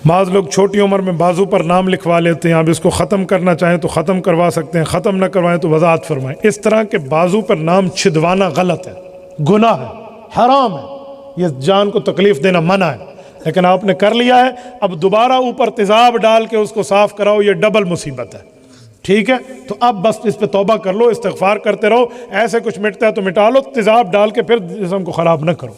بعض لوگ چھوٹی عمر میں بازو پر نام لکھوا لیتے ہیں، اب اس کو ختم کرنا چاہیں تو ختم کروا سکتے ہیں، ختم نہ کروائیں تو وضاحت فرمائیں۔ اس طرح کے بازو پر نام چھدوانا غلط ہے، گناہ ہے، حرام ہے، یہ جان کو تکلیف دینا منع ہے، لیکن آپ نے کر لیا ہے، اب دوبارہ اوپر تیزاب ڈال کے اس کو صاف کراؤ، یہ ڈبل مصیبت ہے، ٹھیک ہے؟ تو اب بس اس پہ توبہ کر لو، استغفار کرتے رہو، ایسے کچھ مٹتا ہے تو مٹا لو، تیزاب ڈال کے پھر جسم کو خراب نہ کرو۔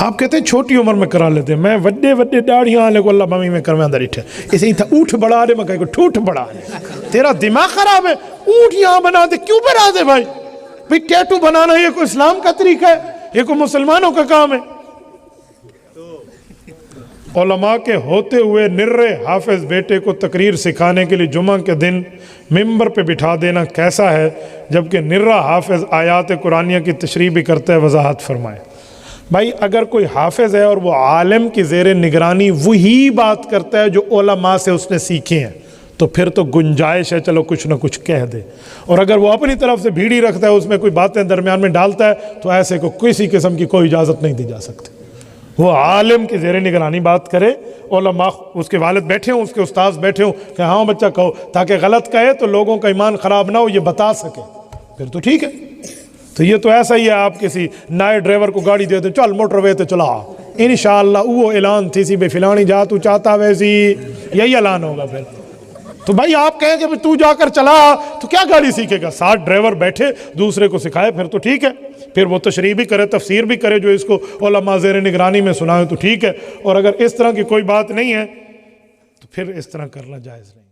آپ کہتے ہیں چھوٹی عمر میں کرا لیتے ہیں، میں وڈے وڈے داڑھیاں والے کو اللہ ممی میں کروا اندر اٹھے، اسے ہی تھا اونٹ بڑھا دے، میں کہے کو ٹھوٹ بڑھا دے، تیرا دماغ خراب ہے، اونٹ یہاں بنا دے، کیوں بنا دے بھائی؟ بھئی ٹیٹو بنانا یہ کوئی اسلام کا طریقہ ہے؟ یہ کوئی مسلمانوں کا کام ہے؟ علماء کے ہوتے ہوئے نرے حافظ بیٹے کو تقریر سکھانے کے لیے جمعہ کے دن ممبر پہ بٹھا دینا کیسا ہے، جبکہ نرا حافظ آیات قرآنیہ کی تشریح بھی کرتا ہے، وضاحت فرمائے۔ بھائی اگر کوئی حافظ ہے اور وہ عالم کی زیر نگرانی وہی بات کرتا ہے جو علماء سے اس نے سیکھے ہیں، تو پھر تو گنجائش ہے چلو کچھ نہ کچھ کہہ دے، اور اگر وہ اپنی طرف سے بھیڑی رکھتا ہے، اس میں کوئی باتیں درمیان میں ڈالتا ہے، تو ایسے کو کسی قسم کی کوئی اجازت نہیں دی جا سکتی۔ وہ عالم کی زیر نگرانی بات کرے، علماء اس کے والد بیٹھے ہوں، اس کے استاذ بیٹھے ہوں کہ ہاں بچہ کہو، تاکہ غلط کہے تو لوگوں کا ایمان خراب نہ ہو، یہ بتا سکے، پھر تو ٹھیک ہے۔ تو یہ تو ایسا ہی ہے، آپ کسی نئے ڈرائیور کو گاڑی دے دیں، چل موٹر وے تے چلا، انشاءاللہ وہ اعلان تھی سی بے فلانی جا تو چاہتا ویسی، یہی اعلان ہوگا پھر۔ تو بھائی آپ کہیں کہ تو جا کر چلا تو کیا گاڑی سیکھے گا؟ 60 ڈرائیور بیٹھے دوسرے کو سکھائے، پھر تو ٹھیک ہے، پھر وہ تشریح بھی کرے، تفسیر بھی کرے، جو اس کو علماء زیر نگرانی میں سنائے تو ٹھیک ہے، اور اگر اس طرح کی کوئی بات نہیں ہے تو پھر اس طرح کرنا جائز نہیں۔